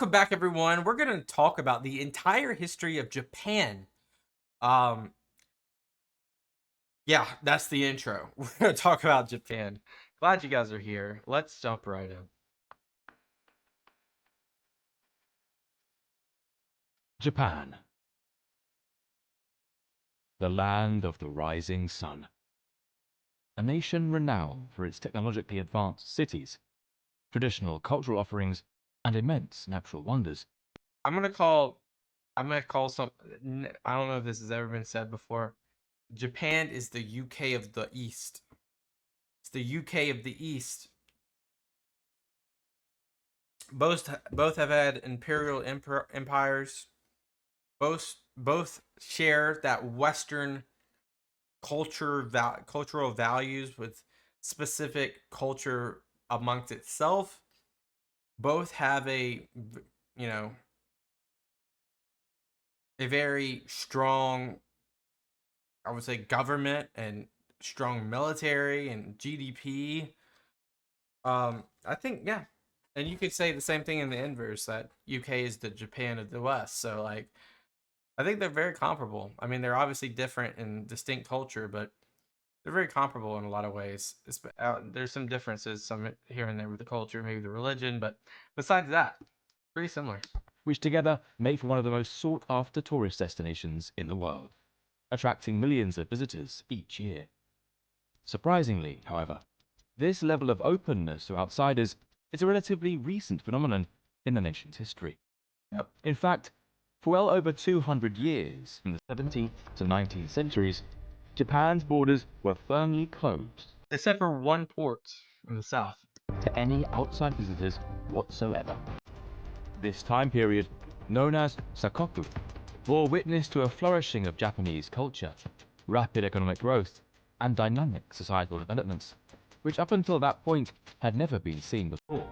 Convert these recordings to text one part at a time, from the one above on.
Welcome back, everyone. We're going to talk about the entire history of Japan. Um, yeah, that's the intro. We're going to talk about Japan. Glad you guys are here. Let's jump right in. Japan, the land of the rising sun. A nation renowned for its technologically advanced cities, traditional cultural offerings, and immense natural wonders. I'm going to call, I don't know if this has ever been said before. Japan is the UK of the East. It's the UK of the East. Both have had imperial empires. Both share that Western cultural values with specific culture amongst itself. Both have a very strong, I would say, government and strong military and GDP. I think, yeah, and you could say the same thing in the inverse, that UK is the Japan of the West. So like, I think they're very comparable. I mean, they're obviously different in distinct culture, but they're very comparable in a lot of ways. There's some differences, some here and there with the culture, maybe the religion, but besides that, pretty similar. Which together make for one of the most sought-after tourist destinations in the world, attracting millions of visitors each year. Surprisingly, however, this level of openness to outsiders is a relatively recent phenomenon in the nation's history. Yep. In fact, for well over 200 years, from the 17th to 19th centuries, Japan's borders were firmly closed Except for one port in the south. to any outside visitors whatsoever. This time period, known as Sakoku, bore witness to a flourishing of Japanese culture, rapid economic growth, and dynamic societal developments, which up until that point had never been seen before.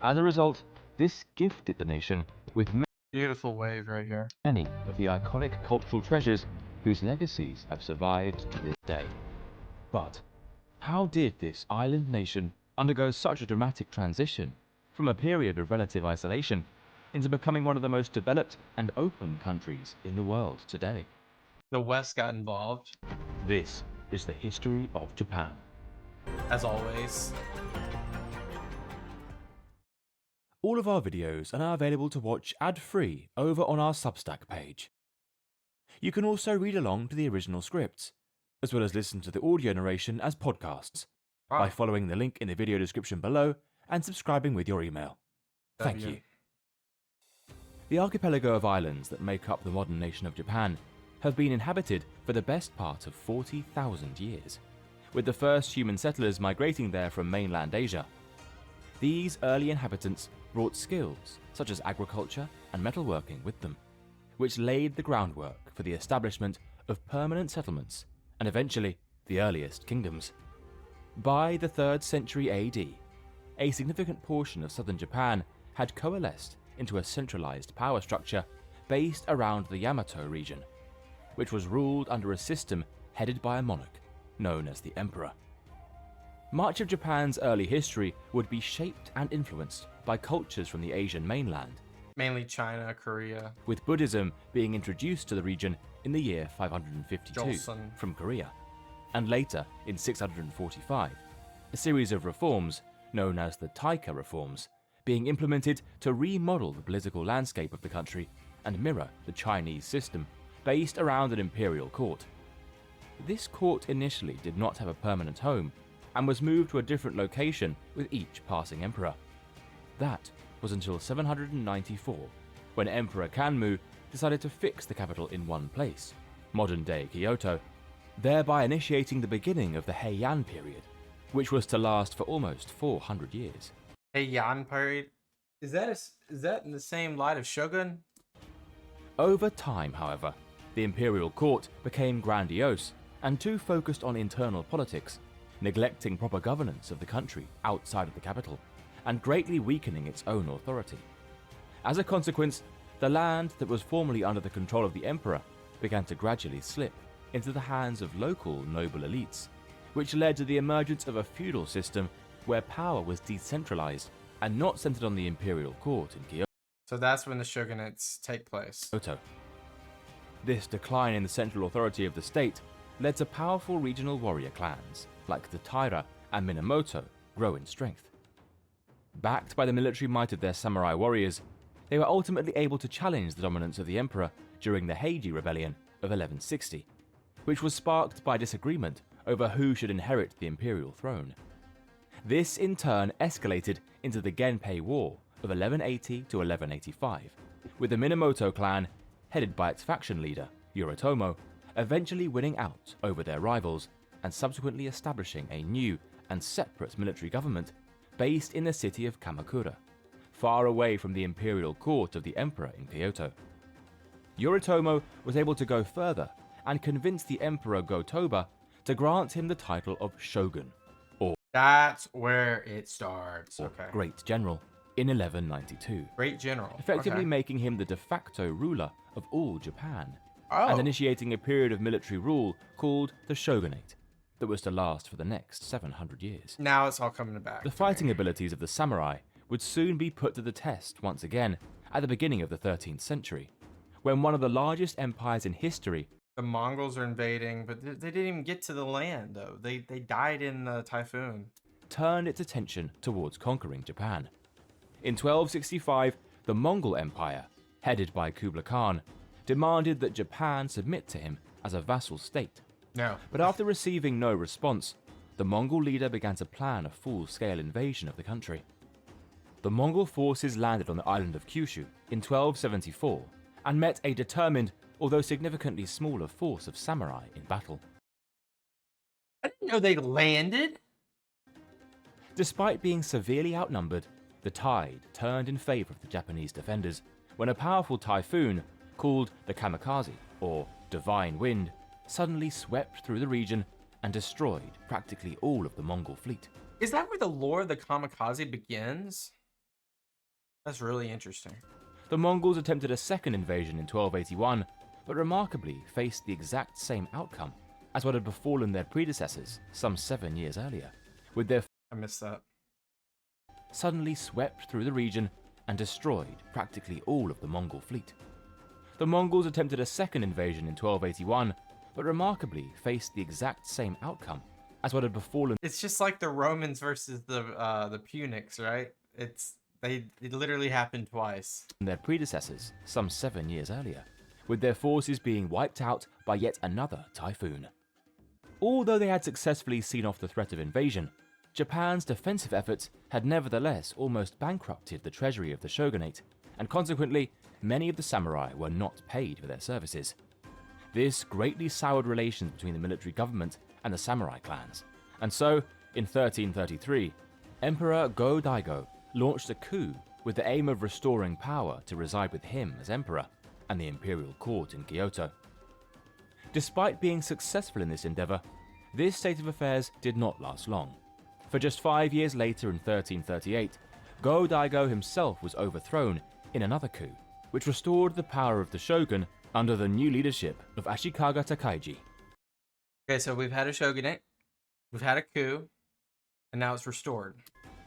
As a result, this gifted the nation with Beautiful wave right here. many of the iconic cultural treasures whose legacies have survived to this day. But how did this island nation undergo such a dramatic transition from a period of relative isolation into becoming one of the most developed and open countries in the world today? The West got involved, This is the history of Japan. as always. All of our videos are now available to watch ad-free over on our Substack page. You can also read along to the original scripts, as well as listen to the audio narration as podcasts, by following the link in the video description below and subscribing with your email. Thank you. The archipelago of islands that make up the modern nation of Japan have been inhabited for the best part of 40,000 years, with the first human settlers migrating there from mainland Asia. These early inhabitants brought skills such as agriculture and metalworking with them, which laid the groundwork for the establishment of permanent settlements and eventually the earliest kingdoms. By the 3rd century AD, a significant portion of southern Japan had coalesced into a centralized power structure based around the Yamato region, which was ruled under a system headed by a monarch known as the emperor. Much of Japan's early history would be shaped and influenced by cultures from the Asian mainland, Mainly China, Korea. with Buddhism being introduced to the region in the year 552 Joseon. from Korea, and later in 645, a series of reforms, known as the Taika reforms, being implemented to remodel the political landscape of the country and mirror the Chinese system based around an imperial court. This court initially did not have a permanent home and was moved to a different location with each passing emperor. That was until 794, when Emperor Kanmu decided to fix the capital in one place, modern-day Kyoto, thereby initiating the beginning of the Heian period, which was to last for almost 400 years. Heian period. Is that in the same light of Shogun? Over time, however, the imperial court became grandiose and too focused on internal politics, neglecting proper governance of the country outside of the capital, and greatly weakening its own authority. As a consequence, the land that was formerly under the control of the emperor began to gradually slip into the hands of local noble elites, which led to the emergence of a feudal system where power was decentralized and not centered on the imperial court in Kyoto. So that's when the shogunates take place. Kyoto. This decline in the central authority of the state led to powerful regional warrior clans, like the Taira and Minamoto, grow in strength. Backed by the military might of their samurai warriors, they were ultimately able to challenge the dominance of the emperor during the Heiji Rebellion of 1160, which was sparked by disagreement over who should inherit the imperial throne. This in turn escalated into the Genpei War of 1180 to 1185, with the Minamoto clan, headed by its faction leader, Yoritomo, eventually winning out over their rivals and subsequently establishing a new and separate military government based in the city of Kamakura, far away from the imperial court of the emperor in Kyoto. Yoritomo was able to go further and convince the emperor Go-Toba to grant him the title of shogun, That's where it starts. or Okay. Great General, in 1192, Great general. effectively Okay. making him the de facto ruler of all Japan, Oh. and initiating a period of military rule called the shogunate that was to last for the next 700 years. Now it's all coming back. The to fighting me. abilities of the samurai would soon be put to the test once again at the beginning of the 13th century, when one of the largest empires in history The Mongols are invading, but they didn't even get to the land though. They died in the typhoon. turned its attention towards conquering Japan. In 1265, the Mongol Empire, headed by Kublai Khan, demanded that Japan submit to him as a vassal state. No. But after receiving no response, the Mongol leader began to plan a full-scale invasion of the country. The Mongol forces landed on the island of Kyushu in 1274 and met a determined, although significantly smaller force of samurai in battle. I didn't know they landed. Despite being severely outnumbered, the tide turned in favor of the Japanese defenders when a powerful typhoon, called the Kamikaze, or Divine Wind, suddenly swept through the region and destroyed practically all of the Mongol fleet. Is that where the lore of the kamikaze begins? That's really interesting. The Mongols attempted a second invasion in 1281, but remarkably faced the exact same outcome as what had befallen their predecessors some 7 years earlier, with their I missed that. suddenly swept through the region and destroyed practically all of the Mongol fleet. The Mongols attempted a second invasion in 1281, but remarkably faced the exact same outcome as what had befallen It's just like the Romans versus the Punics, right? It literally happened twice. their predecessors some 7 years earlier, with their forces being wiped out by yet another typhoon. Although they had successfully seen off the threat of invasion, Japan's defensive efforts had nevertheless almost bankrupted the treasury of the shogunate, and consequently, many of the samurai were not paid for their services. This greatly soured relations between the military government and the samurai clans, and so, in 1333, Emperor Go-Daigo launched a coup with the aim of restoring power to reside with him as emperor and the imperial court in Kyoto. Despite being successful in this endeavor, this state of affairs did not last long. For just 5 years later in 1338, Go-Daigo himself was overthrown in another coup, which restored the power of the shogun under the new leadership of Ashikaga Takaichi. Okay, so we've had a shogunate, we've had a coup, and now it's restored.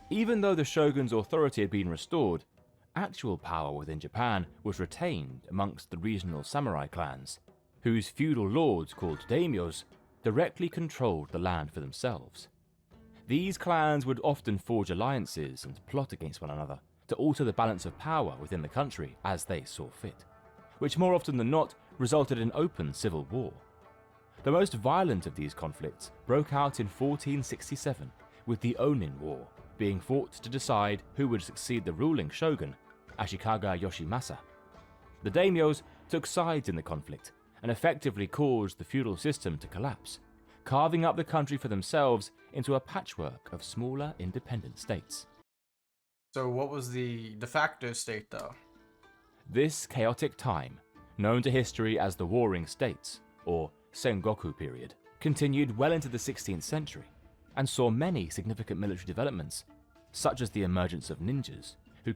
Even though the shogun's authority had been restored, actual power within Japan was retained amongst the regional samurai clans, whose feudal lords, called daimyos, directly controlled the land for themselves. These clans would often forge alliances and plot against one another to alter the balance of power within the country as they saw fit, which more often than not resulted in open civil war. The most violent of these conflicts broke out in 1467, with the Onin War being fought to decide who would succeed the ruling shogun, Ashikaga Yoshimasa. The daimyos took sides in the conflict and effectively caused the feudal system to collapse, carving up the country for themselves into a patchwork of smaller independent states. So what was the de facto state though? This chaotic time, known to history as the Warring States, or Sengoku period, continued well into the 16th century and saw many significant military developments, such as the emergence of ninjas, who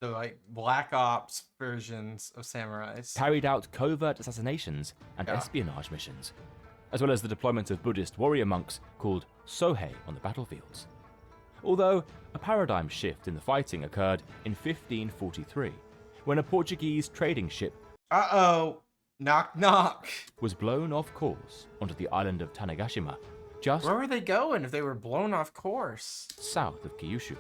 So like Black Ops versions of samurais. carried out covert assassinations and Yeah. espionage missions, as well as the deployment of Buddhist warrior monks called Sohei on the battlefields. Although a paradigm shift in the fighting occurred in 1543, when a Portuguese trading ship Uh-oh. Knock, knock. was blown off course onto the island of Tanegashima, just Where were they going if they were blown off course? south of Kyushu.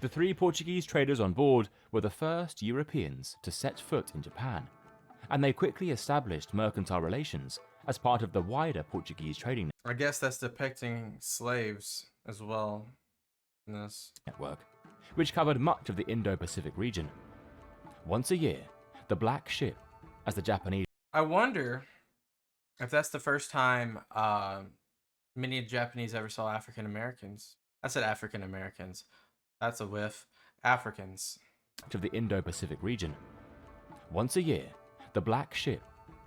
The 3 Portuguese traders on board were the first Europeans to set foot in Japan, and they quickly established mercantile relations as part of the wider Portuguese trading I guess that's depicting slaves as well in this. network, which covered much of the Indo-Pacific region. Once a year, the Black Ship, as the Japanese I wonder if that's the first time many Japanese ever saw African Americans. I said African Americans. That's a whiff. Africans. of the Indo-Pacific region. Once a year, the Black Ship,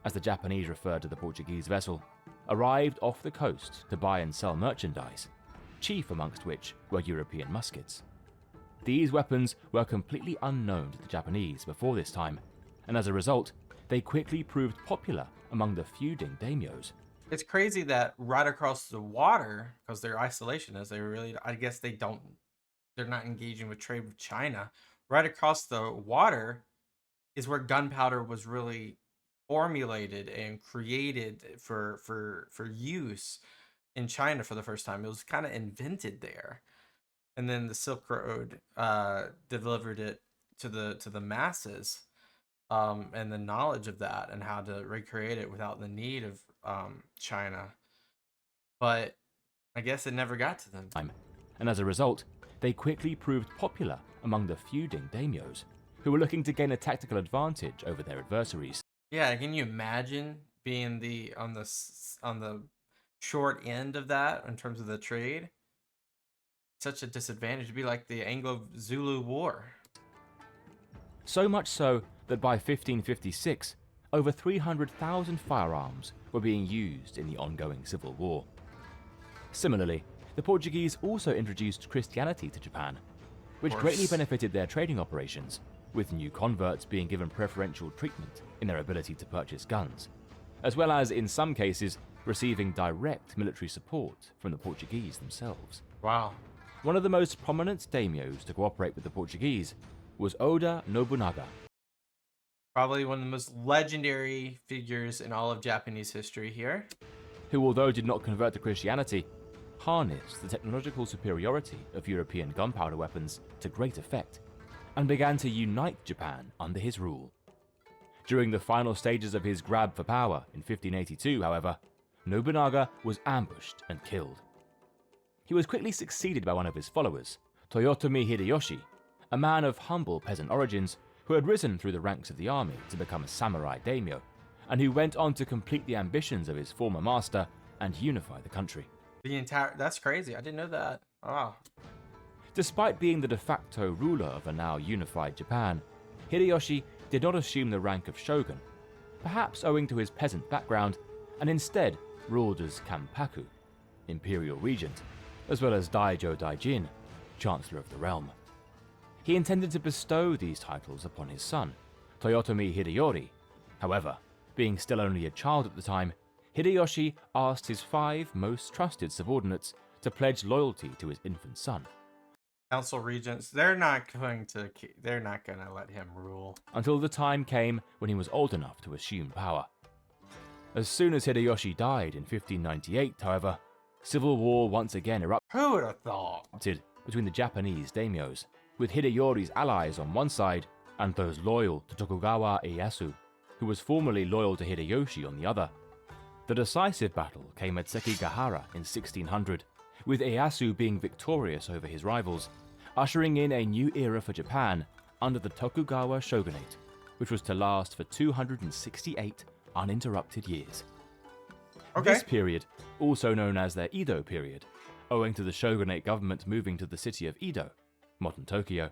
as the Japanese referred to the Portuguese vessel, arrived off the coast to buy and sell merchandise, chief amongst which were European muskets. These weapons were completely unknown to the Japanese before this time, and as a result, they quickly proved popular among the feuding daimyos. It's crazy that right across the water, because they're isolationists, they really, I guess they're not engaging with trade with China. Right across the water is where gunpowder was really formulated and created for use in China for the first time. It was kind of invented there, and then the Silk Road delivered it to the masses, and the knowledge of that and how to recreate it without the need of China. But I guess it never got to them. And as a result, they quickly proved popular among the feuding daimyos, who were looking to gain a tactical advantage over their adversaries. Yeah, can you imagine being on the short end of that in terms of the trade? Such a disadvantage. It'd be like the Anglo-Zulu War. So much so that by 1556, over 300,000 firearms were being used in the ongoing civil war. Similarly, the Portuguese also introduced Christianity to Japan, which greatly benefited their trading operations, with new converts being given preferential treatment in their ability to purchase guns, as well as, in some cases, receiving direct military support from the Portuguese themselves. Wow. One of the most prominent daimyos to cooperate with the Portuguese was Oda Nobunaga, Probably one of the most legendary figures in all of Japanese history here. who, although did not convert to Christianity, harnessed the technological superiority of European gunpowder weapons to great effect, and began to unite Japan under his rule. During the final stages of his grab for power in 1582, however, Nobunaga was ambushed and killed. He was quickly succeeded by one of his followers, Toyotomi Hideyoshi, a man of humble peasant origins who had risen through the ranks of the army to become a samurai daimyo, and who went on to complete the ambitions of his former master and unify the country. That's crazy. I didn't know that. Wow. Despite being the de facto ruler of a now unified Japan, Hideyoshi did not assume the rank of shogun, perhaps owing to his peasant background, and instead ruled as Kampaku, imperial regent, as well as Daijo Daijin, chancellor of the realm. He intended to bestow these titles upon his son, Toyotomi Hideyori. However, being still only a child at the time, Hideyoshi asked his 5 most trusted subordinates to pledge loyalty to his infant son, Council regents, they're not going to let him rule. until the time came when he was old enough to assume power. As soon as Hideyoshi died in 1598, however, civil war once again Who would have thought? erupted between the Japanese daimyos, with Hideyori's allies on one side and those loyal to Tokugawa Ieyasu, who was formerly loyal to Hideyoshi, on the other. The decisive battle came at Sekigahara in 1600, with Ieyasu being victorious over his rivals, ushering in a new era for Japan under the Tokugawa shogunate, which was to last for 268 uninterrupted years. Okay. This period, also known as their Edo period, owing to the shogunate government moving to the city of Edo, modern Tokyo,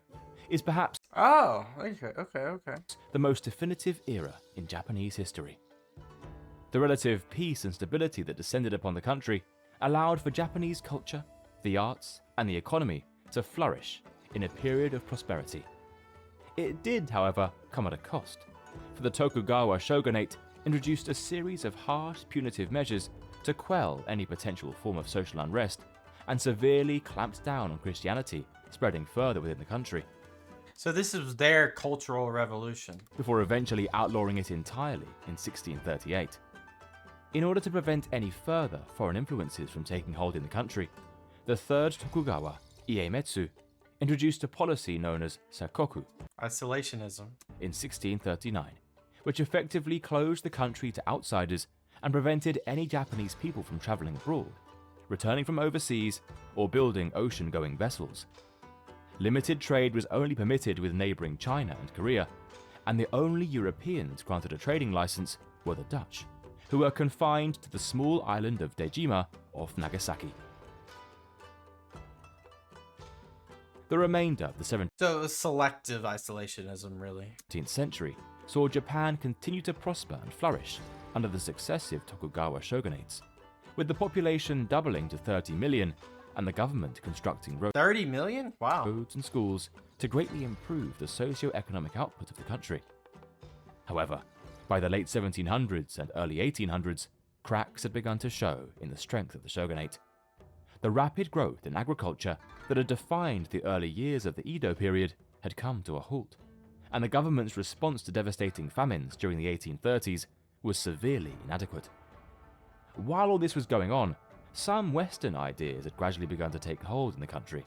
is perhaps Oh, okay. the most definitive era in Japanese history. The relative peace and stability that descended upon the country allowed for Japanese culture, the arts, and the economy to flourish in a period of prosperity. It did, however, come at a cost, for the Tokugawa shogunate introduced a series of harsh punitive measures to quell any potential form of social unrest, and severely clamped down on Christianity, spreading further within the country, So this was their cultural revolution. before eventually outlawing it entirely in 1638. In order to prevent any further foreign influences from taking hold in the country, the third Tokugawa, Iemitsu, introduced a policy known as sakoku Isolationism. in 1639, which effectively closed the country to outsiders and prevented any Japanese people from travelling abroad, returning from overseas, or building ocean-going vessels. Limited trade was only permitted with neighbouring China and Korea, and the only Europeans granted a trading license were the Dutch, who were confined to the small island of Dejima off Nagasaki. The remainder of the So it was selective isolationism, really. 17th century saw Japan continue to prosper and flourish under the successive Tokugawa shogunates, with the population doubling to 30 million and the government constructing 30 million? Wow. roads and schools to greatly improve the socio-economic output of the country. However, by the late 1700s and early 1800s, cracks had begun to show in the strength of the shogunate. The rapid growth in agriculture that had defined the early years of the Edo period had come to a halt, and the government's response to devastating famines during the 1830s was severely inadequate. While all this was going on, some Western ideas had gradually begun to take hold in the country,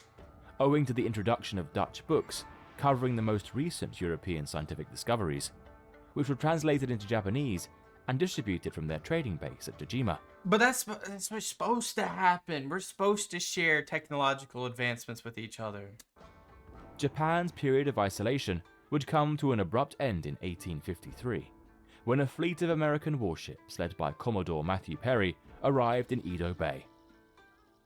owing to the introduction of Dutch books covering the most recent European scientific discoveries, which were translated into Japanese and distributed from their trading base at Dejima. But that's what's supposed to happen. We're supposed to share technological advancements with each other. Japan's period of isolation would come to an abrupt end in 1853, when a fleet of American warships led by Commodore Matthew Perry arrived in Edo Bay.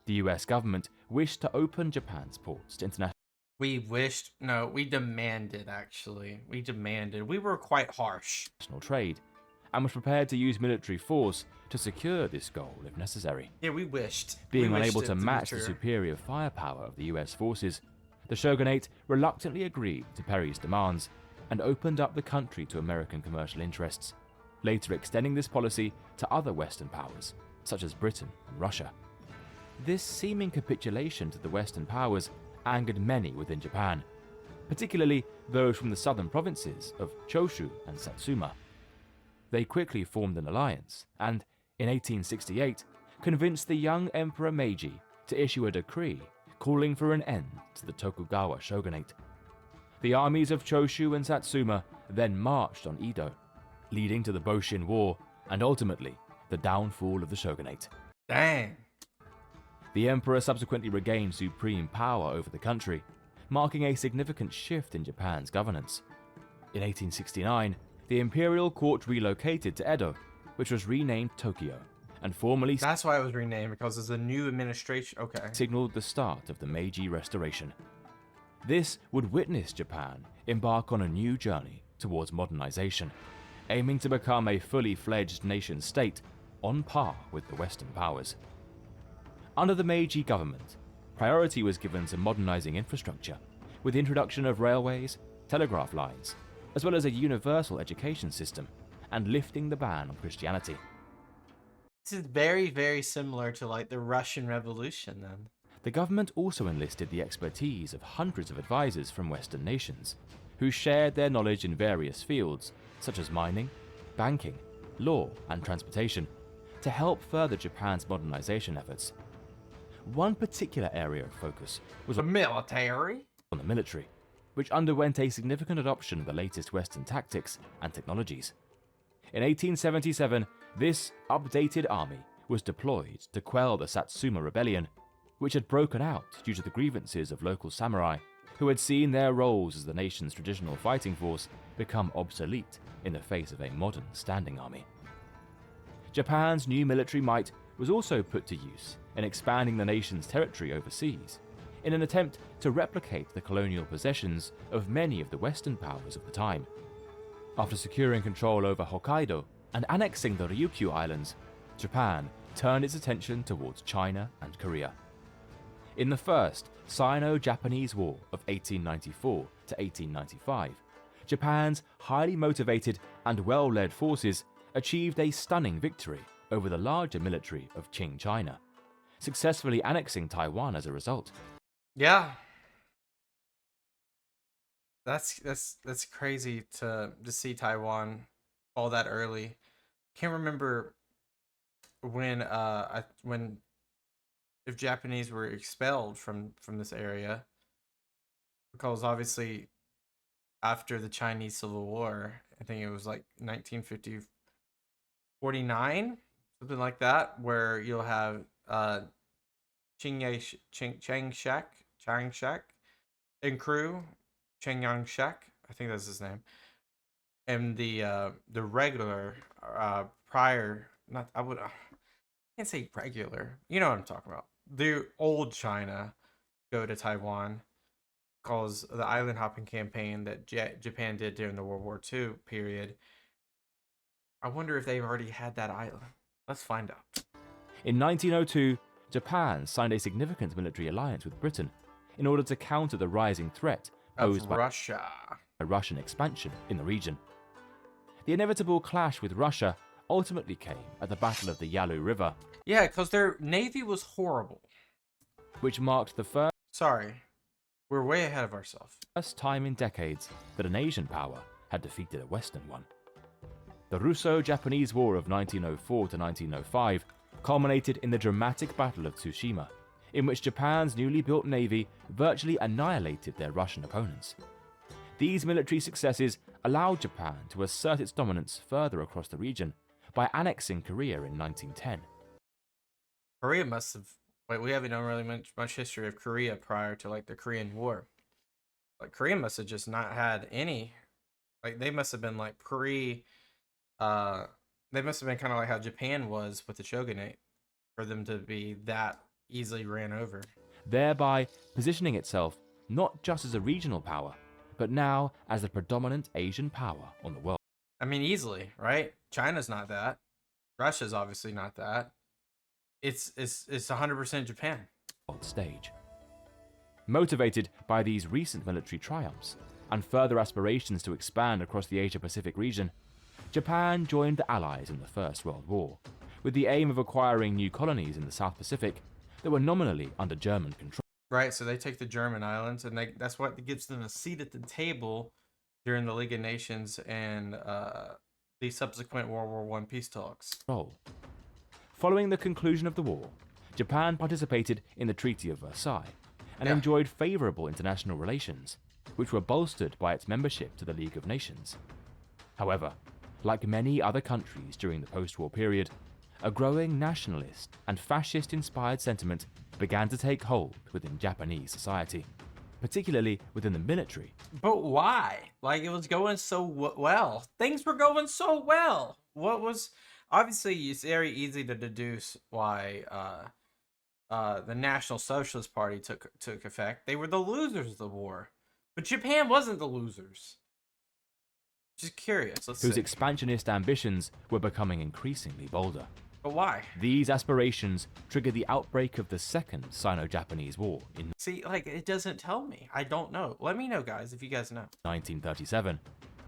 The US government wished to open Japan's ports to international We demanded, actually. We were quite harsh. trade, and was prepared to use military force to secure this goal if necessary. Yeah, we wished. Being We wished unable it to be match the true. superior firepower of the US forces, the shogunate reluctantly agreed to Perry's demands and opened up the country to American commercial interests, later extending this policy to other Western powers, such as Britain and Russia. This seeming capitulation to the Western powers angered many within Japan, particularly those from the southern provinces of Choshu and Satsuma. They quickly formed an alliance and, in 1868, convinced the young Emperor Meiji to issue a decree calling for an end to the Tokugawa shogunate. The armies of Choshu and Satsuma then marched on Edo, leading to the Boshin War and ultimately the downfall of the shogunate. Dang. The emperor subsequently regained supreme power over the country, marking a significant shift in Japan's governance. In 1869, the imperial court relocated to Edo, which was renamed Tokyo, and formally That's why it was renamed, because it's a new administration. Okay. signaled the start of the Meiji Restoration. This would witness Japan embark on a new journey towards modernization, aiming to become a fully fledged nation-state on par with the Western powers. Under the Meiji government, priority was given to modernizing infrastructure, with the introduction of railways, telegraph lines, as well as a universal education system, and lifting the ban on Christianity. This is very, very similar to like the Russian Revolution then. The government also enlisted the expertise of hundreds of advisors from Western nations, who shared their knowledge in various fields, such as mining, banking, law, and transportation, to help further Japan's modernization efforts. One particular area of focus was The military. on the military, which underwent a significant adoption of the latest Western tactics and technologies. In 1877, this updated army was deployed to quell the Satsuma rebellion, which had broken out due to the grievances of local samurai who had seen their roles as the nation's traditional fighting force become obsolete in the face of a modern standing army. Japan's new military might was also put to use in expanding the nation's territory overseas, in an attempt to replicate the colonial possessions of many of the Western powers of the time. After securing control over Hokkaido and annexing the Ryukyu Islands, Japan turned its attention towards China and Korea. In the First Sino-Japanese War of 1894 to 1895, Japan's highly motivated and well-led forces achieved a stunning victory over the larger military of Qing China, successfully annexing Taiwan as a result. Yeah. That's crazy to see Taiwan all that early. Can't remember when if Japanese were expelled from this area, because obviously after the Chinese Civil War, I think it was like 1950 49, something like that, where you'll have Chiang Shek and crew, Chiang Yang Shek, I think that's his name, and the regular prior, not I would can't say regular, you know what I'm talking about. The old China go to Taiwan because the island hopping campaign that Japan did during the World War II period. I wonder if they've already had that island. Let's find out. In 1902, Japan signed a significant military alliance with Britain in order to counter the rising threat posed Of by Russia. a Russian expansion in the region. The inevitable clash with Russia ultimately came at the Battle of the Yalu River, Yeah, because their navy was horrible. which marked the Sorry, we're way ahead of ourselves. first time in decades that an Asian power had defeated a Western one. The Russo-Japanese War of 1904 to 1905 culminated in the dramatic Battle of Tsushima, in which Japan's newly built navy virtually annihilated their Russian opponents. These military successes allowed Japan to assert its dominance further across the region by annexing Korea in 1910. Korea must have. Wait, we haven't known really much history of Korea prior to like the Korean War. Like Korea must have just not had any. Like they must have been like they must have been kind of like how Japan was with the shogunate, for them to be that easily ran over. Thereby positioning itself not just as a regional power, but now as the predominant Asian power on the world I mean, easily, right? China's not that. Russia's obviously not that. It's 100% Japan. stage. Motivated by these recent military triumphs and further aspirations to expand across the Asia-Pacific region, Japan joined the Allies in the First World War, with the aim of acquiring new colonies in the South Pacific that were nominally under German control. Right, so they take the German islands, and that's what gives them a seat at the table during the League of Nations and the subsequent World War I peace talks. Following the conclusion of the war, Japan participated in the Treaty of Versailles and Yeah. enjoyed favorable international relations, which were bolstered by its membership to the League of Nations. However, like many other countries during the post-war period, a growing nationalist and fascist-inspired sentiment began to take hold within Japanese society, particularly within the military. But why? Like, it was going so well. Things were going so well. What was... Obviously, it's very easy to deduce why the National Socialist Party took effect. They were the losers of the war. But Japan wasn't the losers. Just curious. Let's Whose see. expansionist ambitions were becoming increasingly bolder. But why? These aspirations triggered the outbreak of the Second Sino-Japanese War in See, like, it doesn't tell me. I don't know. Let me know, guys, if you guys know. 1937,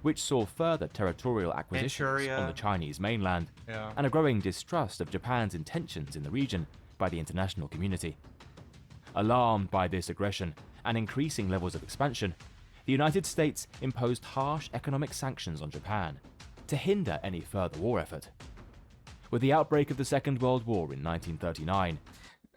which saw further territorial acquisitions Manchuria. on the Chinese mainland Yeah. and a growing distrust of Japan's intentions in the region by the international community. Alarmed by this aggression and increasing levels of expansion, the United States imposed harsh economic sanctions on Japan to hinder any further war effort. With the outbreak of the Second World War in 1939,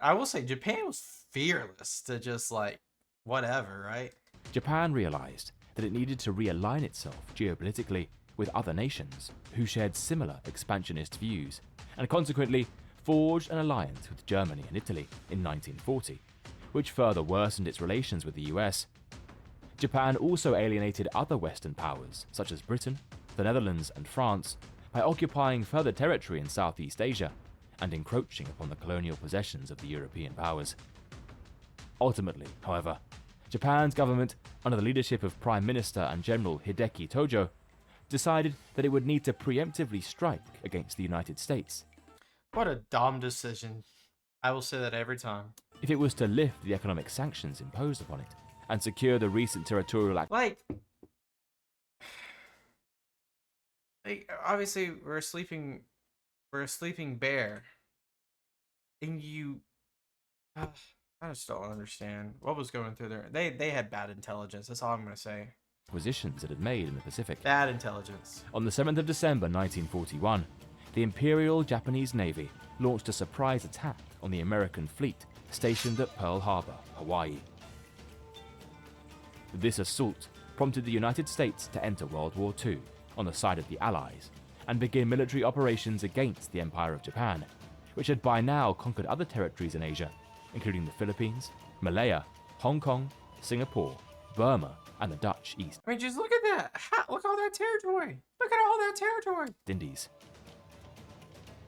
I will say Japan was fearless to just, like, whatever, right? Japan realized that it needed to realign itself geopolitically with other nations who shared similar expansionist views, and consequently forged an alliance with Germany and Italy in 1940, which further worsened its relations with the US. Japan also alienated other Western powers, such as Britain, the Netherlands, and France, by occupying further territory in Southeast Asia and encroaching upon the colonial possessions of the European powers. Ultimately, however, Japan's government, under the leadership of Prime Minister and General Hideki Tojo, decided that it would need to preemptively strike against the United States What a dumb decision. I will say that every time. if it was to lift the economic sanctions imposed upon it and secure the recent territorial Like, obviously we're a sleeping bear, and you I just don't understand what was going through there. They had bad intelligence. That's all I'm gonna say. Acquisitions it had made in the Pacific. Bad intelligence. On the 7th of December 1941, the Imperial Japanese Navy launched a surprise attack on the American fleet stationed at Pearl Harbor, Hawaii. This assault prompted the United States to enter World War II on the side of the Allies and begin military operations against the Empire of Japan, which had by now conquered other territories in Asia, including the Philippines, Malaya, Hong Kong, Singapore, Burma, and the Dutch East I mean, just look at that. Look at all that territory. Look at all that territory. Indies.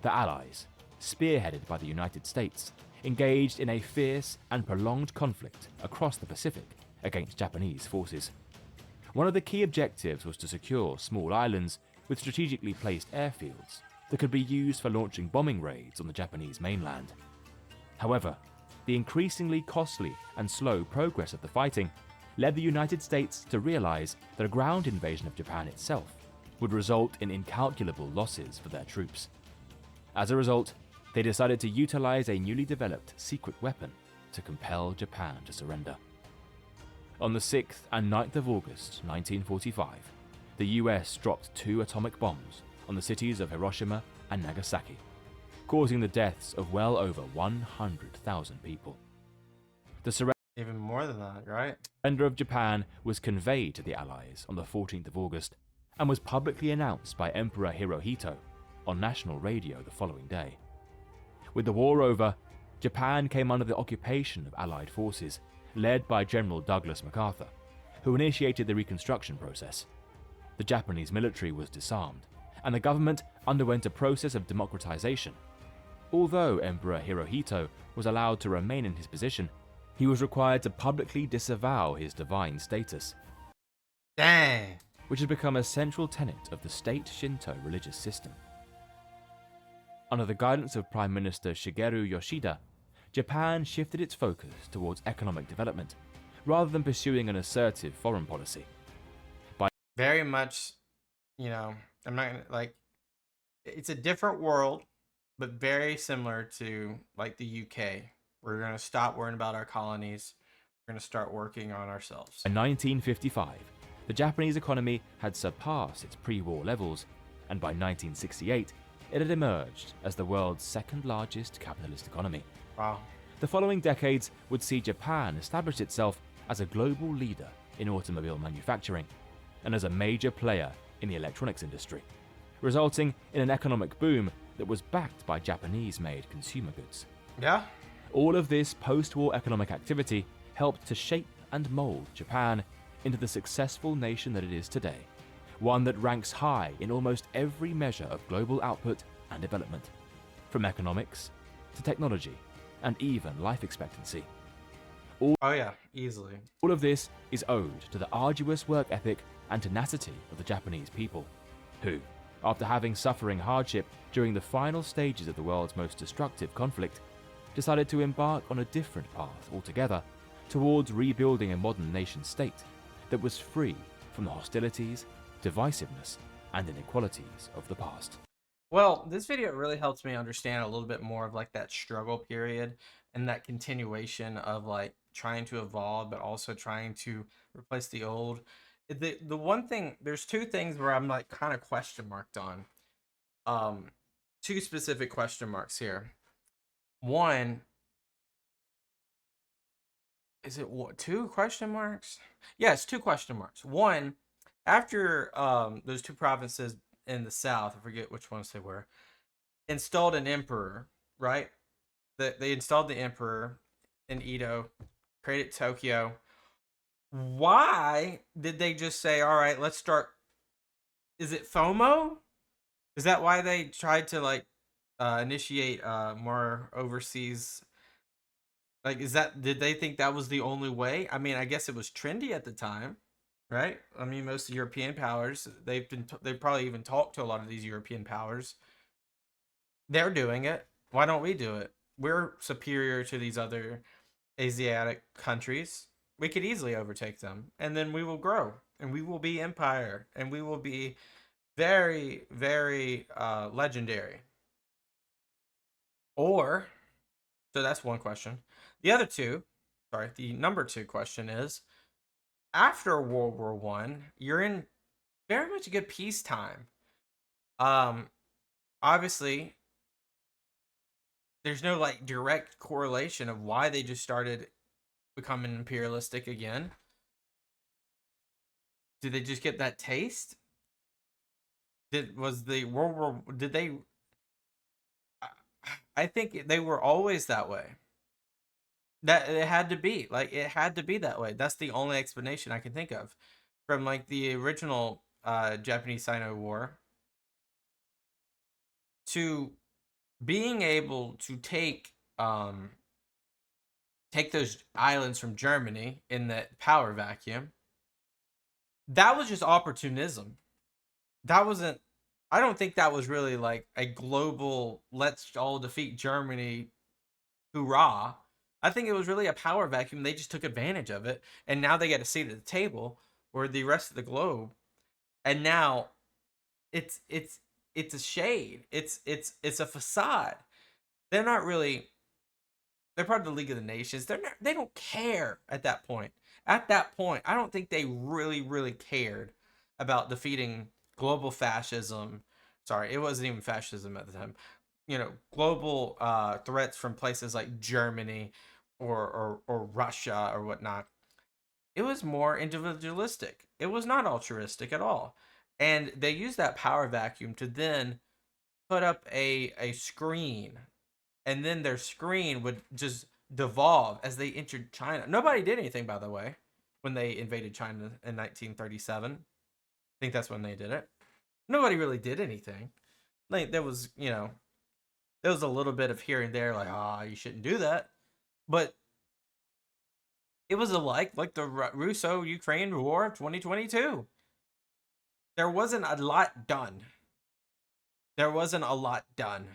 The Allies, spearheaded by the United States, engaged in a fierce and prolonged conflict across the Pacific against Japanese forces. One of the key objectives was to secure small islands with strategically placed airfields that could be used for launching bombing raids on the Japanese mainland. However, the increasingly costly and slow progress of the fighting led the United States to realize that a ground invasion of Japan itself would result in incalculable losses for their troops. As a result, they decided to utilize a newly developed secret weapon to compel Japan to surrender. On the 6th and 9th of August 1945, the US dropped 2 atomic bombs on the cities of Hiroshima and Nagasaki, causing the deaths of well over 100,000 people. The Even more than that, right? surrender of Japan was conveyed to the Allies on the 14th of August and was publicly announced by Emperor Hirohito on national radio the following day. With the war over, Japan came under the occupation of Allied forces, led by General Douglas MacArthur, who initiated the reconstruction process. The Japanese military was disarmed, and the government underwent a process of democratization. Although Emperor Hirohito was allowed to remain in his position, he was required to publicly disavow his divine status, Dang. which had become a central tenet of the state Shinto religious system. Under the guidance of Prime Minister Shigeru Yoshida, Japan shifted its focus towards economic development, rather than pursuing an assertive foreign policy. Very much, I'm not gonna it's a different world, but very similar to like the UK. We're gonna stop worrying about our colonies. We're gonna start working on ourselves. In 1955, the Japanese economy had surpassed its pre-war levels, and by 1968, it had emerged as the world's second largest capitalist economy. Wow. The following decades would see Japan establish itself as a global leader in automobile manufacturing and as a major player in the electronics industry, resulting in an economic boom that was backed by Japanese-made consumer goods. Yeah. All of this post-war economic activity helped to shape and mold Japan into the successful nation that it is today, one that ranks high in almost every measure of global output and development, from economics to technology and even life expectancy. Oh yeah, easily. All of this is owed to the arduous work ethic and tenacity of the Japanese people, who, after having suffering hardship during the final stages of the world's most destructive conflict, decided to embark on a different path altogether towards rebuilding a modern nation-state that was free from the hostilities, divisiveness, and inequalities of the past. Well, this video really helps me understand a little bit more of like that struggle period and that continuation of like trying to evolve, but also trying to replace the old. The one thing, there's 2 things where I'm like kind of question marked on. 2 specific question marks here. One, is it what, 2 question marks? Yes, 2 question marks. One, after those 2 provinces in the south, I forget which ones they were, installed an emperor, right? They installed the emperor in Edo, created Tokyo. Why did they just say, all right, let's start? Is it FOMO? Is that why they tried to like initiate more overseas? Like, did they think that was the only way? I mean, I guess it was trendy at the time, right? I mean, most European powers, they probably even talked to a lot of these European powers. They're doing it. Why don't we do it? We're superior to these other Asiatic countries. We could easily overtake them, and then we will grow, and we will be empire, and we will be very, very legendary. Or So that's one question. The other two, sorry, the number two question is, after World War One, you're in very much a good peacetime. Um, Obviously, there's no like direct correlation of why they just started becoming imperialistic again. Did they just get that taste? Was the World War? Did they? I think they were always that way. That it had to be like it had to be that way. That's the only explanation I can think of, from like the original Japanese Sino War to being able to take those islands from Germany in that power vacuum. That was just opportunism. That wasn't. I don't think that was really like a global let's all defeat Germany, hoorah. I think it was really a power vacuum. They just took advantage of it, and now they get a seat at the table where the rest of the globe. And now it's it's it's a shade. It's a facade. They're not really. They're part of the League of the Nations. They don't care at that point. At that point, I don't think they really cared about defeating global fascism. Sorry, it wasn't even fascism at the time. Global threats from places like Germany or Russia or whatnot. It was more individualistic. It was not altruistic at all. And they used that power vacuum to then put up a screen, and then their screen would just devolve as they entered China. Nobody did anything, by the way, when they invaded China in 1937. I think that's when they did it. Nobody really did anything. Like there was a little bit of here and there, like you shouldn't do that, but it was like the Russo-Ukraine War of 2022. There wasn't a lot done. There wasn't a lot done.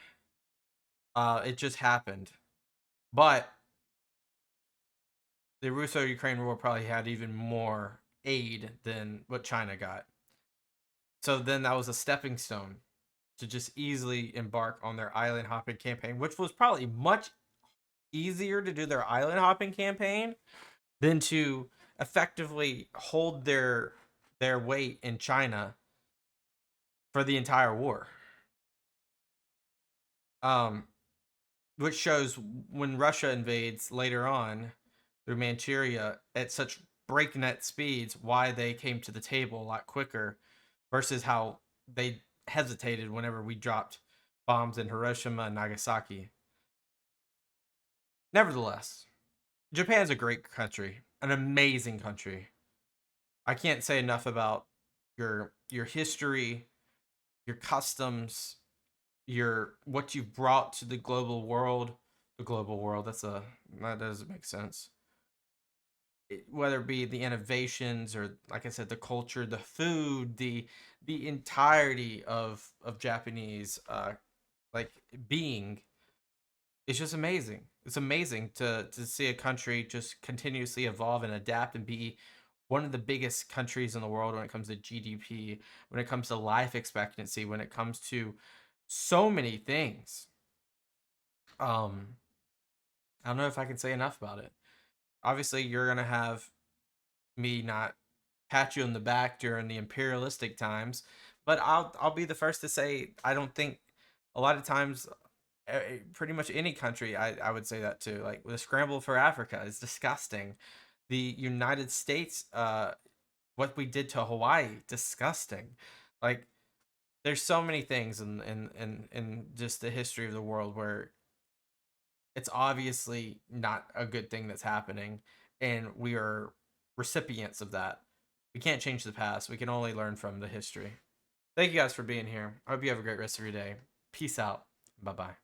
It just happened. But the Russo-Ukraine War probably had even more aid than what China got. So then that was a stepping stone to just easily embark on their island hopping campaign, which was probably much easier to do their island hopping campaign than to effectively hold their weight in China for the entire war. Which shows when Russia invades later on through Manchuria at such breakneck speeds, why they came to the table a lot quicker versus how they hesitated whenever we dropped bombs in Hiroshima and Nagasaki. Nevertheless, Japan's a great country, an amazing country. I can't say enough about your history, your customs, what you've brought to the global world. The global world, that doesn't make sense. Whether it be the innovations or, like I said, the culture, the food, the entirety of Japanese like being, it's just amazing. It's amazing to see a country just continuously evolve and adapt and be one of the biggest countries in the world when it comes to GDP, when it comes to life expectancy, when it comes to so many things. I don't know if I can say enough about it. Obviously, you're gonna have me not pat you on the back during the imperialistic times, but I'll be the first to say I don't think a lot of times, pretty much any country, I would say that too. Like the scramble for Africa is disgusting. The United States, what we did to Hawaii, disgusting. Like there's so many things in just the history of the world where it's obviously not a good thing that's happening, and we are recipients of that. We can't change the past. We can only learn from the history. Thank you guys for being here. I hope you have a great rest of your day. Peace out. Bye bye.